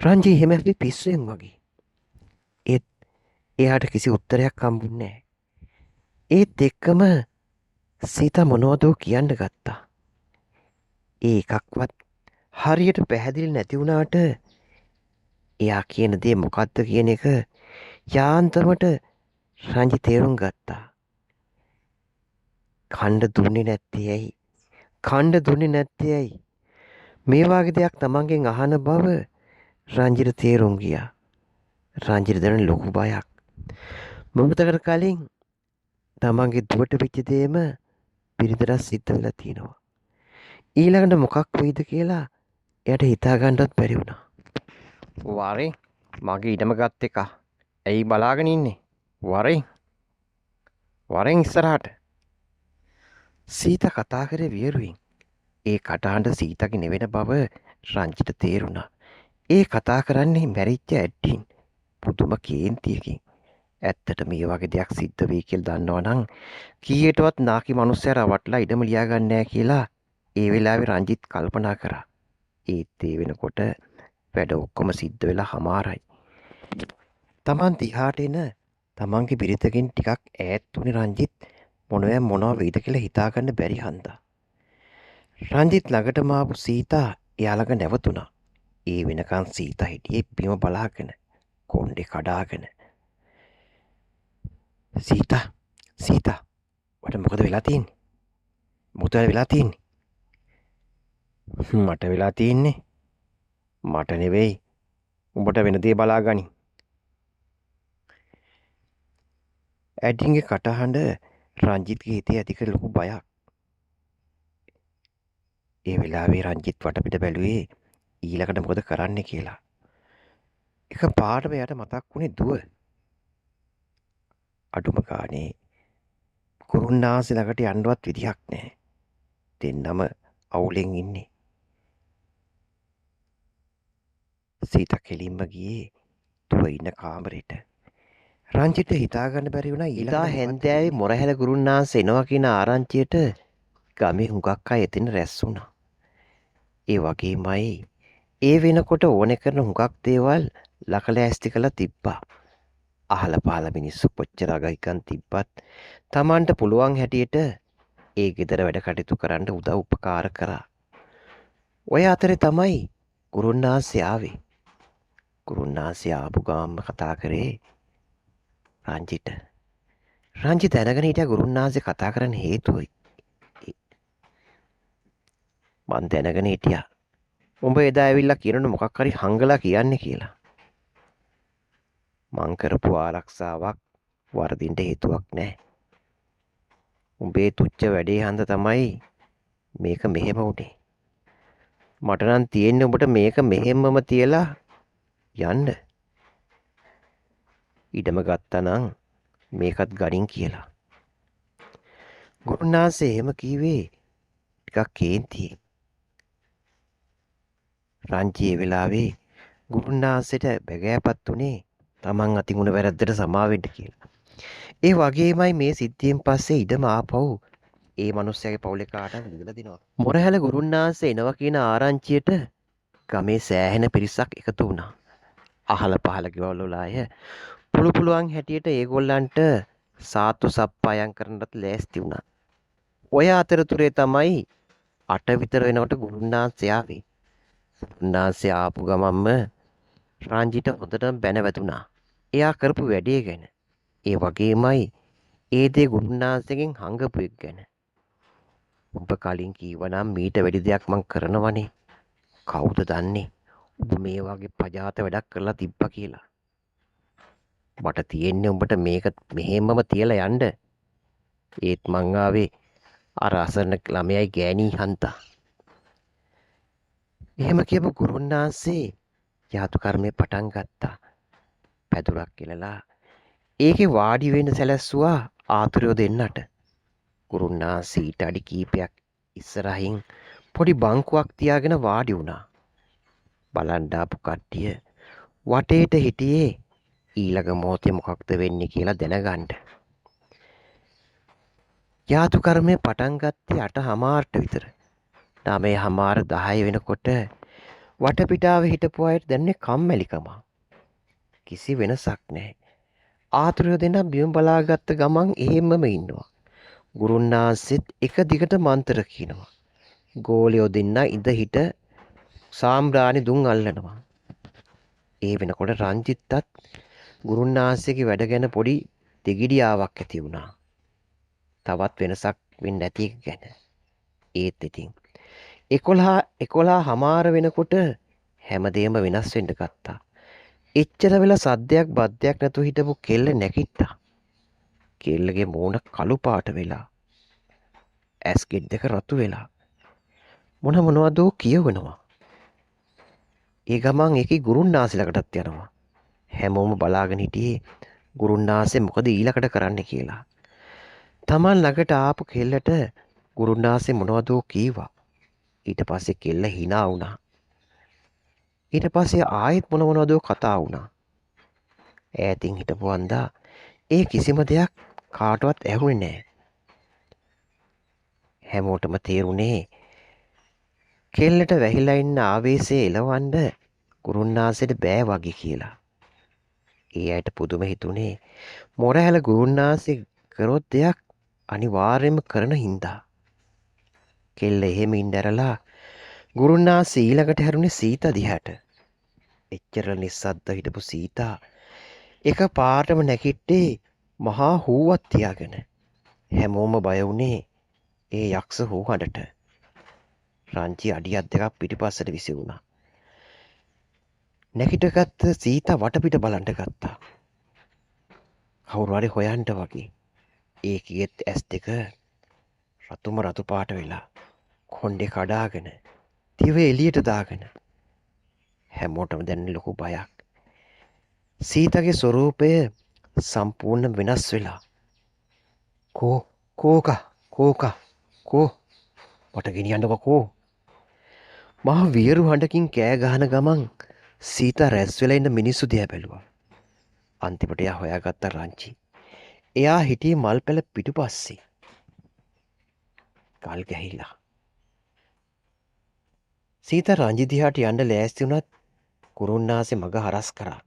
රංජි එහෙම ඇහුවේ පිස්සුවෙන් වගේ. ඒත් එයාට කිසි උත්තරයක් හම්බුන්නේ නැහැ. ඒත් එක්කම සීතා මොනවදෝ කියන්න ගත්තා. ඒ එකක්වත් හරියට පැහැදිලි නැති වුණාට එයා කියන දේ මොකක්ද කියන එක යාන්තමට රංජි තේරුම් ගත්තා. කණ්ඩ දුන්නේ නැත්තේ ඇයි? කණ්ඩ දුන්නේ නැත්තේ ඇයි? මේ වගේ දෙයක් තමන්ගෙන් අහන බව රංජිට තේරුම් ගියා. රංජිට දැනෙන ලොකු බයක්. මොහොතකට කලින් තමන්ගේ දුවට වෙච්ච දේම පිරිතට සිද්ධ වෙලා තියෙනවා. ඊළඟට මොකක් වෙයිද කියලා එයාට හිතා ගන්නවත් බැරි වුණා. වරේ මගේ ඉඩම ගත් එක. ඇයි බලාගෙන ඉන්නේ? වරෙන් ඉස්සරහට. සීතා කතා කරේ වියරුවෙන්. ඒ කටහඬ සීතගේ නෙවෙන බව රංජිට තේරුණා. ඒ කතා කරන්නේ මැරිච්ච ඇඩ්ඩින්. පුදුම කේන්තියකින්. ඇත්තට මේ වගේ දෙයක් සිද්ධ වෙයි කියලා දන්නවනම් කීයටවත් නාකි මිනිස්සයා රවට්ටලා ඉඩම ලියා ගන්න නැහැ කියලා ඒ වෙලාවේ රංජිත් කල්පනා කරා. ඒත් ඒ වෙනකොට වැඩ ඔක්කොම සිද්ධ වෙලා හමාරයි. Taman දිහාට එන Tamanගේ බිරිතකින් ටිකක් ඈත් වුණේ රංජිත් මොනවා වෙයිද කියලා හිතා ගන්න බැරි හන්දා. රංජිත් ළඟටම ආපු සීතා එයා ළඟ නැවතුණා. ඒ වෙනකන් සීතා හිටියේ බිම බලාගෙන කොණ්ඩේ කඩාගෙන. සීතා වට මොකද වෙලා තියෙන්නේ? මොකද වෙලා තියෙන්නේ? මට වෙලා තියෙන්නේ මට නෙවෙයි උඹට වෙන දේ බලාගනි. ඇඩින්ගේ කටහඬ රංජිත්ගේ හිතේ ඇති කර ලොකු බයක්. ඒ වෙලාවේ රංජිත් වටපිට බැලුවේ ඊළඟට මොකද කරන්න කියලා. එක පාරටම යට මතක් වුණේ දුව. අඩුම ගානේ කුරුන්නාන්සේ ළඟට යන්නවත් විදිහක් නැහැ. දෙන්නම අවුලෙන් ඉන්නේ. සීතා කෙලින්ම ගියේ දුව ඉන්න කාමරෙට. රංජිට හිතා ගන්න බැරි වුණා ඊළඟ හැන්දෑවේ මොරහැල ගුරුන්නාන්සේ එනවා කියන ආරංචියට ගමේ හුඟක් අය එතන රැස් වුණා. ඒ වගේමයි ඒ වෙනකොට ඕනේ කරන හුඟක් දේවල් ලකලෑස්ති කරලා තිබ්බා. අහල පහල මිනිස්සු කොච්චර අගයිකන් තිබ්බත් Tamanට පුළුවන් හැටියට ඒ ගෙදර වැඩ කටයුතු කරන්න උදව් උපකාර කරා. ඔය අතරේ තමයි ගුරුන්නාන්සේ ආවේ. ගුරුන්නාන්සේ ආපු ගාම්ම කතා කරේ රංජිට. රංජි දැනගෙන හිටියා ගුරුන්නාන්සේ කතා කරන්න හේතුවයි. මං දැනගෙන හිටියා. උඹ එදා ඇවිල්ලා කියනොත් මොකක් හරි හංගලා කියන්නේ කියලා. මං කරපු ආරක්ෂාවක් වරදින්න හේතුවක් නැහැ. උඹේ තුච්ච වැඩේ හන්ද තමයි මේක මෙහෙම උනේ. මට නම් තියෙන්නේ උඹට මේක මෙහෙම්මම තියලා යන්න. ඉඩම ගත්තා නම් මේකත් ගනින් කියලා. ගුරුනාන්සේ එහෙම කිව්වේ ටිකක් කේන්තියෙන්. රංජි ඒ වෙලාවේ ගුරුනාන්සේට බැගෑපත් උනේ Taman අතින් උන වැරද්දට සමා වෙන්න කියලා. ඒ වගේමයි මේ සිද්ධියෙන් පස්සේ ඉඩම ආපහු ඒ මිනිස්යාගේ පවුලේ කාටවත් ලියලා දෙනවා. මොරහැල ගුරුන්නාන්සේ එනවා කියන ආරංචියට ගමේ සෑහෙන පිරිසක් එකතු වුණා. අහල පහල ගෙවල් වල අය පුළුවන් හැටියට ඒගොල්ලන්ට සාත්තු සප්පායම් කරන්නත් ලෑස්ති වුණා. ඔය අතරතුරේ තමයි 8 විතර වෙනකොට ගුරුන්නාන්සේ ආවේ. ගුරුන්නාන්සේ ආපු ගමන්ම රංජිට හොඳටම බැන වැදුනා. එයා කරපු වැඩේ ගැන. ඒ වගේමයි ඒ දේ ගුරුන්නාන්සේගෙන් හංගපු එක ගැන. ඔබ කලින් කීවනම් මීට වැඩි දෙයක් මං කරනවනේ. කවුද දන්නේ? ඔබ මේ වගේ පජාත වැඩක් කරලා තිබ්බා කියලා. මට තියෙන්නේ උඹට මේක මෙහෙමම තියලා යන්න. ඒත් මං ආවේ අර අසරණ ළමයයි ගෑණී හන්තා. එහෙම කියපු ගුරුන්නාන්සේ යාතු කර්මය පටන් ගත්තා. පැදුරක් කෙලලා ඒකේ වාඩි වෙන්න සැලැස්සුවා ආතුරයෝ දෙන්නට. ගුරුන්නාන්සේ ඊට අඩි කීපයක් ඉස්සරහින් පොඩි බංකුවක් තියාගෙන වාඩි වුණා. බලන් ආපු කට්ටිය වටේට හිටියේ ඊළඟ මොහොතේ මොකක්ද වෙන්නේ කියලා දැනගන්න. යාතු කර්මය පටන් ගත්තේ 8:00ට විතර. 9:00 10 වෙනකොට වටපිටාවේ හිටපු අයට දැනුනේ කම්මැලිකම. කිසි වෙනසක් නැහැ. ආතුරයෝ දෙනා බිම බලාගත්ත ගමන් එහෙමම ඉන්නවා. ගුරුන්නාන්සෙත් එක දිගට මන්තර කියනවා. ගෝලියෝ දෙන්න ඉඳ හිට සාම්බ්‍රාණි දුම් අල්ලනවා. ඒ වෙනකොට රංජිත්තත් ගුරුන්නාන්සේගේ වැඩ ගැන පොඩි දෙගිඩියාවක් ඇති වුණා. තවත් වෙනසක් වෙන්නේ නැති එක ගැන. ඒත් ඉතින් 11:00 වෙනකොට හැමදේම වෙනස් වෙන්න ගත්තා. එච්චර වෙලා සද්දයක් බද්දයක් නැතුව හිටපු කෙල්ල නැගිට්ටා. කෙල්ලගේ මූණ කළු පාට වෙලා ඇස් ගෙඩ් දෙක රතු වෙලා මොනවදෝ කියවනවා. ඒ ගමන් ඒකේ ගුරුන්නාන්සේ ළඟටත් යනවා. හැමෝම බලාගෙන හිටියේ ගුරුන්නාන්සේ මොකද ඊළඟට කරන්න කියලා. තමන් ළඟට ආපු කෙල්ලට ගුරුන්නාන්සේ මොනවදෝ කීවා. ඊට පස්සේ කෙල්ල hina වුණා. ඊට පස්සේ ආයෙත් මොනවදෝ කතා වුණා. ඈතින් හිටපු අන්දා ඒ කිසිම දෙයක් කාටවත් ඇහුනේ නැහැ. හැමෝටම තේරුණේ කෙල්ලට වැහිලා ඉන්න ආවේශය එලවන්න ගුරුන්නාන්සේට බෑ වගේ කියලා. ඒ අයට පුදුම හිතුනේ මොරහැල ගුරුන්නාන්සේ කරොත් දෙයක් අනිවාර්යයෙන්ම කරන හින්දා. කෙල්ල එහෙම ඉඳරලා ගුරුන්නාන්සේ ඊළඟට හැරුණේ සීතා දිහාට. එච්චර නිස්සද්ද හිටපු සීතා එක පාටම නැගිට්ටේ මහා හූවක් තියාගෙන. හැමෝම බය වුණේ ඒ යක්ෂ හූහඬට. රංචි අඩියක් දෙකක් පිටිපස්සට විසි වුණා. නැගිටගත්ත සීතා වටපිට බලන්න ගත්තා. කවුරු හරි හොයන්න වගේ. ඒකෙත් ඇස් දෙක රතුම රතු පාට වෙලා කොණ්ඩේ කඩාගෙන දිව එළියට දාගෙන හැමෝටම දැනෙන ලොකු බයක්. සීතාගේ ස්වරූපය සම්පූර්ණ වෙනස් වෙලා කෝ මට ගෙනියන්නකො කෝ. මහ වියරු හඬකින් කෑ ගහන ගමන් සීතා රැස් වෙලා ඉන්න මිනිස්සු දිහා බැලුවා. අන්තිමට එයා හොයාගත්ත රංචි. එයා හිටියේ මල් පැල පිටුපස්සේ. කල් ගැහිලා. සීතා රංජි දිහාට යන්න ලෑස්ති වුණත් ගුරුන්නාන්සේ මග හරස් කරා.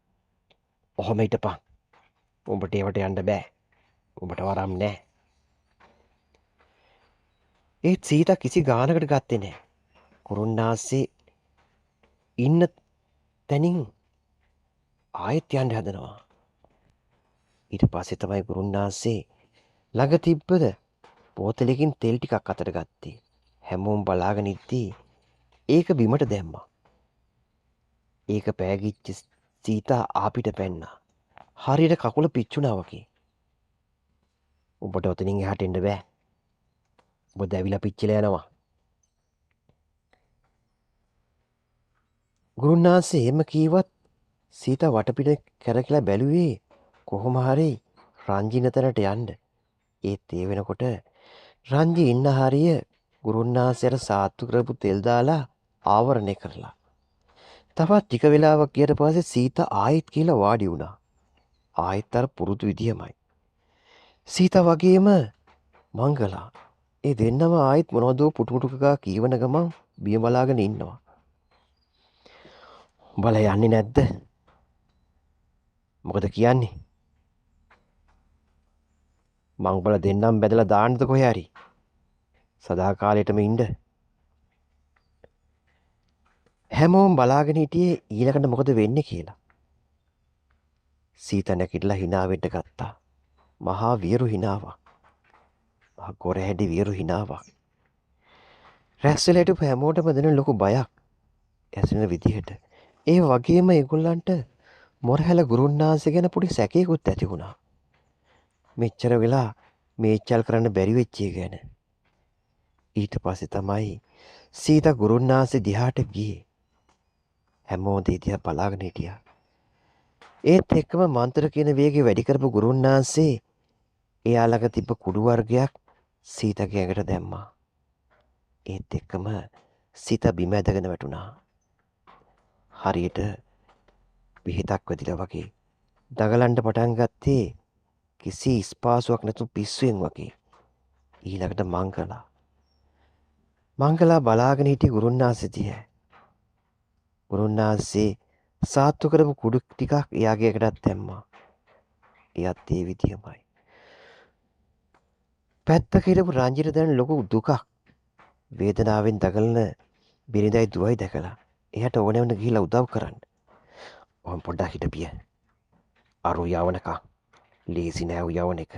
ඔහොම හිටපන්. උඹට ඒවට යන්න බෑ. උඹට වරම් නෑ. ඒත් සීතා කිසි ගානකට ගත්තේ නෑ. ගුරුන්නාන්සේ ඉන්න තැනින් ආයෙත් යන්න හදනවා. ඊට පස්සේ තමයි ගුරුන්නාන්සේ ළඟ තිබ්බද බෝතලකින් තෙල් ටිකක් අතට ගත්තේ. හැමෝම බලාගෙන ඉද්දී ඒක බිමට දැම්මා. ඒක පෑගිච්ච සීතා ආපිට පැන්නා. හරියට කකුල පිච්චුණා වගේ. උඹට ඔතනින් එහාට එන්න බෑ. උඹ දැවිලා පිච්චිලා යනවා. ගුරුන්නාන්සේ එහෙම කීවත් සීතා වටපිට කැරකිලා බැලුවේ කොහොම හරි රංජි නතරට යන්න. ඒත් ඒ වෙනකොට රංජි ඉන්න හරිය ගුරුන්නාන්සේට සාත්තු කරපු තෙල් දාලා ආවරණය කරලා. තවත් ටික වෙලාවක් ගියට පස්සේ සීතා ආයෙත් කියලා වාඩි වුණා. ආයෙත් අර පුරුදු විදියමයි. සීතා වගේම මංගලා ඒ දෙන්නම ආයෙත් මොනවදෝ පුටු ගා කීවන ගමන් බිය බලාගෙන ඉන්නවා. උඹලා යන්නේ නැද්ද? මොකද කියන්නේ? මං උඹලා දෙන්නම් බැදලා දාන්නද කොහේ හරි? සදාකාලෙටම ඉන්න. හැමෝම බලාගෙන හිටියේ ඊළඟට මොකද වෙන්නේ කියලා. සීතා නැගිටලා hina වෙන්න ගත්තා. මහා වියරු hinaවක්. මහා ගොරහැඩි වියරු hinaවක්. රැස් වෙලා හිටපු හැමෝටම දැනෙන ලොකු බයක් ඇසෙන විදිහට. ඒ වගේම ඒගොල්ලන්ට මොරහැල ගුරුන්නාන්සේ ගැන පොඩි සැකයකුත් ඇති වුණා. මෙච්චර වෙලා මේචල් කරන්න බැරි වෙච්ච එක ගැන. ඊට පස්සේ තමයි සීතා ගුරුන්නාන්සේ දිහාට ගියේ. හැමෝම දිහා බලාගෙන හිටියා. ඒත් එක්කම මන්ත්‍ර කියන වේගය වැඩි කරපු ගුරුන් වහන්සේ එයා ළඟ තිබ්බ කුඩු වර්ගයක් සීතගේ ඇඟට දැම්මා. ඒත් එක්කම සීත බිම ඇදගෙන වැටුණා. හරියට පිහිටක් වැදිලා වගේ. දඟලන්න පටන් ගත්තේ කිසි ස්පාසුවක් නැතු පිස්සුවෙන් වගේ. ඊළඟට මංගලා බලාගෙන හිටිය ගුරුන් වහන්සේ දිහා. ගුරුන් වහන්සේ සාත්තු කරපු කුඩු ටිකක් එයාගේ ඇඟටත් දැම්මා. එයත් ඒ විදියමයි. පැත්තක හිටපු රංජිට දැන් ලොකු දුකක්. වේදනාවෙන් දඟලන බිරිඳයි දුවයි දැකලා එයාට ඕන වුණ ගිහිල්ලා උදව් කරන්න. ඔහොම පොඩ්ඩක් හිටපිය. අරු යවනකම් ලේසි නෑ උයවන එක.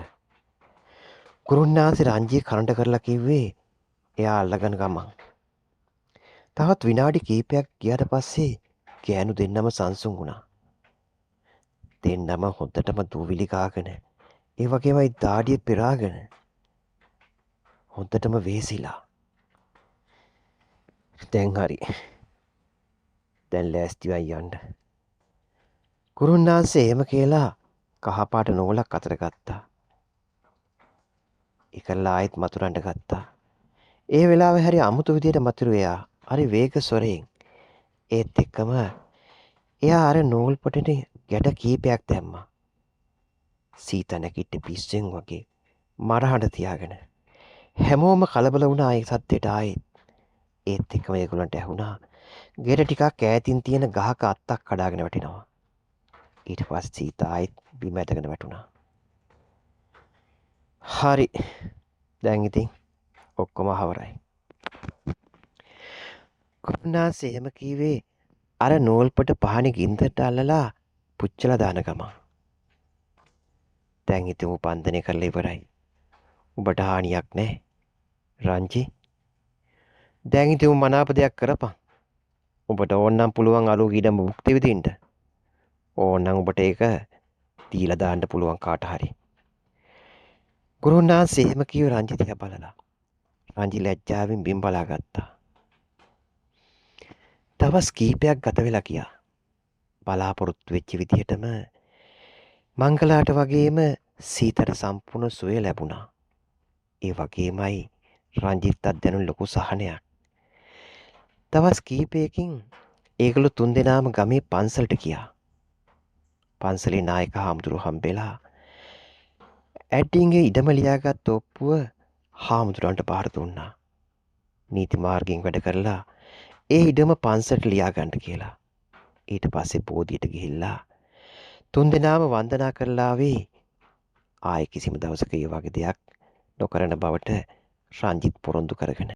ගුරුන් වහන්සේ රංජිය කරඬ කරලා කිව්වේ එයා අල්ලගන්න ගමන්. තවත් විනාඩි කිහිපයක් ගියාට පස්සේ ගෑනු දෙන්නම සංසුන් වුණා. දෙන්නම හොඳටම දූවිලි කාගෙන ඒ වගේමයි දාඩිය පෙරාගෙන හොඳටම වෙහෙසිලා. දැන් හරි. දැන් ලෑස්තිවයි යන්න. ගුරුන් වහන්සේ එහෙම කියලා කහපාට නූලක් අතට ගත්තා. ඒකලා ආයෙත් මතුරන්න ගත්තා. ඒ වෙලාවේ හරි අමුතු විදියට මතුරුවේ එයා. හරි වේග ස්වරයෙන්. ඒත් එක්කම එයා අර නූල් පොටේ ගැට කීපයක් දැම්මා. සීත නැගිට පිස්සෙන් වගේ මරහඬ තියාගෙන. හැමෝම කලබල වුණා ඒ සද්දෙට ආයෙත්. ඒත් එක්කම ඒගොල්ලන්ට ඇහුණා ගෙට ටිකක් ඈතින් තියෙන ගහක අත්තක් කඩාගෙන වැටෙනවා. ඊට පස්සේ සීත ආයෙත් බිම ඇදගෙන වැටුණා. හරි. දැන් ඉතින් ඔක්කොම හවරයි. ගුරුනාන්සේ එහෙම කීවේ අර නූල්පොට පහනේ ගින්දරට අල්ලලා පුච්චලා දාන ගමන්. දැන් ඉතින් ඌ බන්ධනය කරලා ඉවරයි. උඹට හානියක් නැහැ. රංජි. දැන් ඉතින් ඌ මනාප දෙයක් කරපන්. උඹට ඕනනම් පුළුවන් අලුගේ ඉඩම මුක්ති විඳින්න. ඕනනම් උඹට ඒක දීලා දාන්න පුළුවන් කාට හරි. ගුරුනාන්සේ එහෙම කිව්ව රංජි දිහා බලලා. රංජි ලැජ්ජාවෙන් බිම් බලා ගත්තා. දවස් කීපයක් ගත වෙලා ගියා. බලාපොරොත්තු වෙච්ච විදිහටම මංගලාට වගේම සීතට සම්පූර්ණ සුවය ලැබුණා. ඒ වගේමයි රංජිත්තත් දැනුන ලොකු සහනයක්. දවස් කීපයකින් ඒගොල්ලෝ තුන්දෙනාම ගමේ පන්සලට ගියා. පන්සලේ නායක හාමුදුරුවෝ හම්බෙලා ඇඩ්ඩින්ගේ ඉඩම ලියාගත් ඔප්පුව හාමුදුරන්ට බාර දුන්නා. නීති මාර්ගයෙන් වැඩ කරලා ඒ ඉඩම පන්සලට ලියා ගන්න කියලා. ඊට පස්සේ බෝධියට ගිහිල්ලා තුන්දෙනාම වන්දනා කරලා ආවේ. ආයේ කිසිම දවසක ඒ වගේ දෙයක් නොකරන බවට රංජිත් පොරොන්දු කරගෙන.